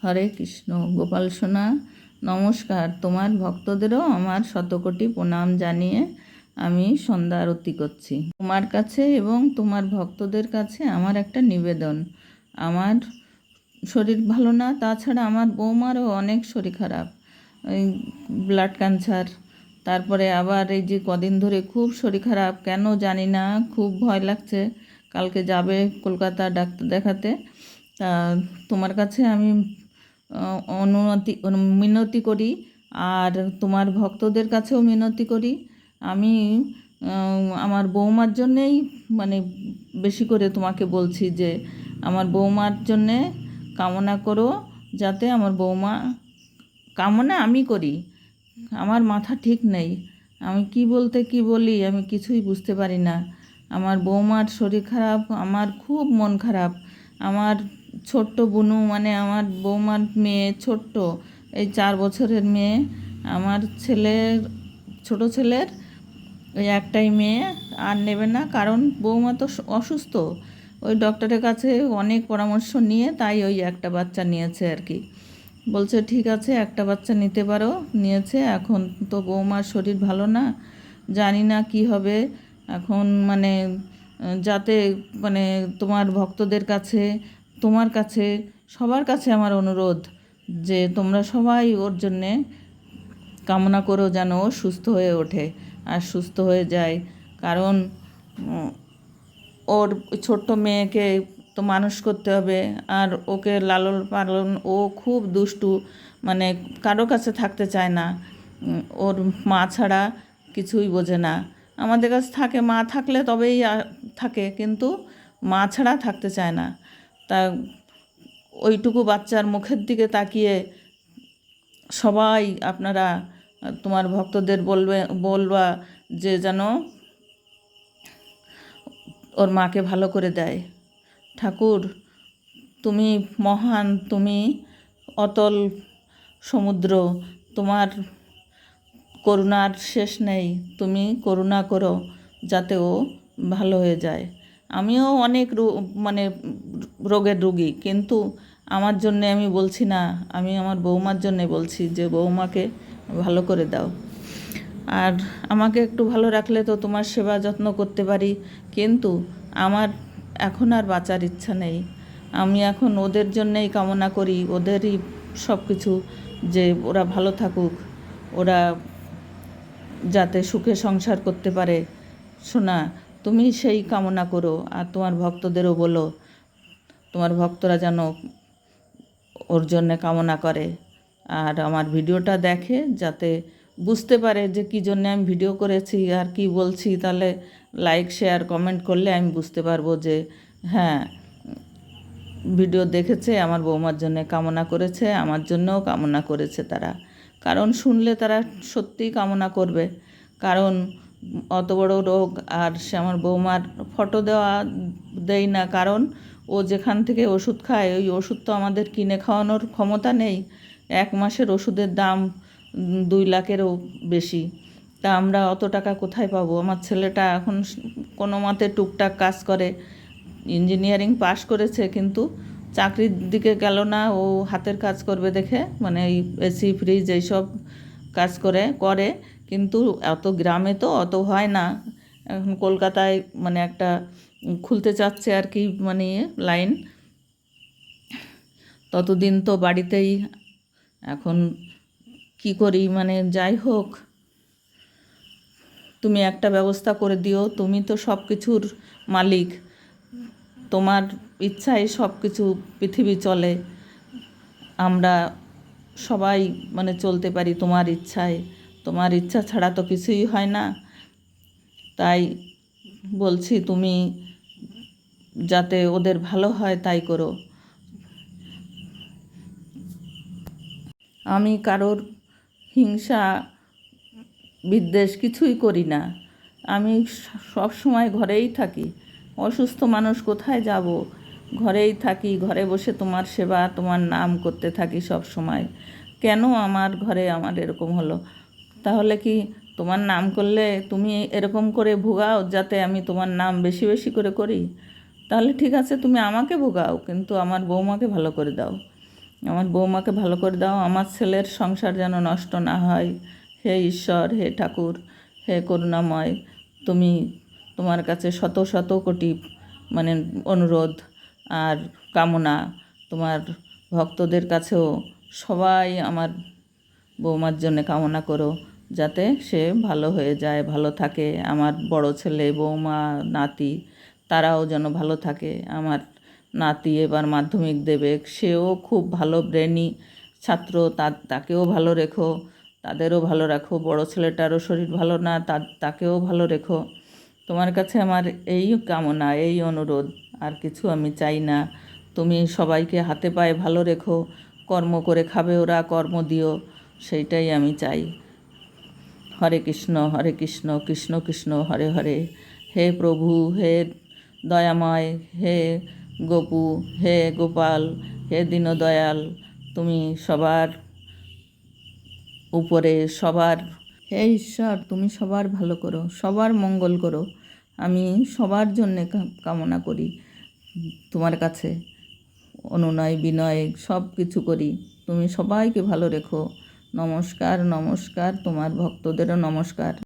হরে কৃষ্ণ। গোপাল সোনা নমস্কার। তোমার ভক্তদেরও আমার শতকোটি প্রণাম জানিয়ে আমি সন্ধ্যা আরতি করছি তোমার কাছে এবং তোমার ভক্তদের কাছে। আমার একটা নিবেদন, আমার শরীর ভালো না, তাছাড়া আমার বৌমারও অনেক শরীর খারাপ, এই ব্লাড ক্যান্সার, তারপরে আবার এই যে কদিন ধরে খুব শরীর খারাপ, কেন জানি না, খুব ভয় লাগছে। কালকে যাবে কলকাতা ডাক্তার দেখাতে। তা তোমার কাছে আমি মিনতি করি, আর তোমার ভক্তদের কাছেও মিনতি করি। আমি আমার বৌমার জন্যেই মানে বেশি করে তোমাকে বলছি যে আমার বৌমার জন্যে কামনা করো, যাতে আমার বৌমা, কামনা আমি করি। আমার মাথা ঠিক নেই, আমি কি বলতে কি বলি আমি কিছুই বুঝতে পারি না। আমার বৌমার শরীর খারাপ, আমার খুব মন খারাপ। আমার ছোট্ট বুনু, মানে আমার বৌমার মেয়ে, ছোট্ট, এই 4 বছরের মেয়ে, আমার ছেলের, ছোট ছেলের ওই একটাই মেয়ে, আর নেবে না, কারণ বৌমা তো অসুস্থ। ওই ডক্টরের কাছে অনেক পরামর্শ নিয়ে তাই ওই একটা বাচ্চা নিয়েছে আর কি। বলছে ঠিক আছে একটা বাচ্চা নিতে পারো, নিয়েছে। এখন তো বৌমার শরীর ভালো না, জানি না কি হবে এখন। মানে যাতে মানে তোমার ভক্তদের কাছে, তোমার কাছে, সবার কাছে আমার অনুরোধ যে তোমরা সবাই ওর জন্যে কামনা করো যেন ও সুস্থ হয়ে ওঠে আর সুস্থ হয়ে যায়। কারণ ওর ছোট্ট মেয়েকে তো মানুষ করতে হবে, আর ওকে লালন পালন, ও খুব দুষ্টু, মানে কারো কাছে থাকতে চায় না। ওর মা ছাড়া কিছুই বোঝে না। আমাদের কাছে থাকে, মা থাকলে তবেই থাকে, কিন্তু মা ছাড়া থাকতে চায় না। তা ওইটুকু বাচ্চার মুখের দিকে তাকিয়ে সবাই আপনারা তোমার ভক্তদের বলবা যে যেন ওর মাকে ভালো করে দেয়। ঠাকুর তুমি মহান, তুমি অতল সমুদ্র, তোমার করুণার শেষ নেই। তুমি করুণা করো যাতে ও ভালো হয়ে যায়। আমিও অনেক মানে রোগের রুগী, কিন্তু আমার জন্যে আমি বলছি না, আমি আমার বৌমার জন্যে বলছি যে বৌমাকে ভালো করে দাও। আর আমাকে একটু ভালো রাখলে তো তোমার সেবা যত্ন করতে পারি, কিন্তু আমার এখন আর বাঁচার ইচ্ছা নেই। আমি এখন ওদের জন্যেই কামনা করি, ওদেরই সব কিছু, যে ওরা ভালো থাকুক, ওরা যাতে সুখে সংসার করতে পারে। শোনা, তুমি সেই কামনা করো, আর তোমার ভক্তদেরও বলো তোমার ভক্তরা যেন ওর জন্যে কামনা করে, আর আমার ভিডিওটা দেখে, যাতে বুঝতে পারে যে কী জন্যে আমি ভিডিও করেছি আর কি বলছি। তাহলে লাইক শেয়ার কমেন্ট করলে আমি বুঝতে পারবো যে হ্যাঁ, ভিডিও দেখেছে, আমার বৌমার জন্য কামনা করেছে, আমার জন্যও কামনা করেছে তারা। কারণ শুনলে তারা সত্যিই কামনা করবে। কারণ অত বড় রোগ, আর সে আমার বৌমার ফটো দেই না, কারণ ও যেখান থেকে ওষুধ খায় ওই ওষুধ তো আমাদের কিনে খাওয়ানোর ক্ষমতা নেই। 1 মাসের ওষুধের দাম 2 লাখেরও বেশি। তা আমরা অত টাকা কোথায় পাবো? আমার ছেলেটা এখন কোনো মতে টুকটাক কাজ করে, ইঞ্জিনিয়ারিং পাশ করেছে, কিন্তু চাকরির দিকে গেল না। ও হাতের কাজ করবে দেখে, মানে এই এসি ফ্রিজ এইসব কাজ করে, কিন্তু এত গ্রামে তো অত হয় না। এখন কলকাতায় মানে একটা খুলতে চাচ্ছে আর কি, মানে লাইন, ততদিন তো বাড়িতেই। এখন কি করি, মানে যাই হোক, তুমি একটা ব্যবস্থা করে দিও। তুমি তো সব কিছুর মালিক, তোমার ইচ্ছায় সব কিছু পৃথিবী চলে। আমরা সবাই মানে চলতে পারি তোমার ইচ্ছায়, তোমার ইচ্ছা ছাড়া তো কিছুই হয় না। তাই বলছি তুমি যাতে ওদের ভালো হয় তাই করো। আমি কারোর হিংসা বিদ্বেষ কিছুই করি না। আমি সব সময় ঘরেই থাকি। অসুস্থ মানুষ কোথায় যাব? ঘরেই থাকি, ঘরে বসে তোমার সেবা, তোমার নাম করতে থাকি সব সময়। কেন আমার ঘরে আমার এরকম হলো? তাহলে কি তোমার নাম করলে তুমি এরকম করে ভোগাও যাতে আমি তোমার নাম বেশি বেশি করে করি? তাহলে ঠিক আছে, তুমি আমাকে ভোগাও, কিন্তু আমার বৌমাকে ভালো করে দাও। আমার বৌমাকে ভালো করে দাও, আমার ছেলের সংসার যেন নষ্ট না হয়। হে ঈশ্বর, হে ঠাকুর, হে করুণাময়, তুমি তোমার কাছে শত শত কোটি মানে অনুরোধ আর কামনা, তোমার ভক্তদের কাছেও সবাই আমার বৌমার জন্য কামনা করো, যাতে সে ভালো হয়ে যায়, ভালো থাকে। আমার বড় ছেলে, বৌমা, নাতি তারাও যেন ভালো থাকে। আমার নাতি এবার মাধ্যমিক দেবে, সেও খুব ভালো ব্রেনি ছাত্র, তাকেও ভালো রেখো, তাদেরও ভালো রাখো। বড় ছেলেটারও শরীর ভালো না, তাকেও ভালো রেখো। তোমার কাছে আমার এই কামনা, এই অনুরোধ, আর কিছু আমি চাই না। তুমি সবাইকে হাতে পায়ে ভালো রেখো, কর্ম করে খাবে ওরা, কর্ম দিও, সেইটাই আমি চাই। হরে কৃষ্ণ, হরে কৃষ্ণ, কৃষ্ণ কৃষ্ণ হরে হরে। হে প্রভু, হে দয়াময়, হে গোপু, হে গোপাল, হে দীনদয়াল, তুমি সবার উপরে, সবার, হে ঈশ্বর, তুমি সবার ভালো করো, সবার মঙ্গল করো। আমি সবার জন্যে কামনা করি তোমার কাছে, অনুনয় বিনয় সব কিছু করি। তুমি সবাইকে ভালো রেখো। নমস্কার, নমস্কার, তোমার ভক্তদেরও নমস্কার।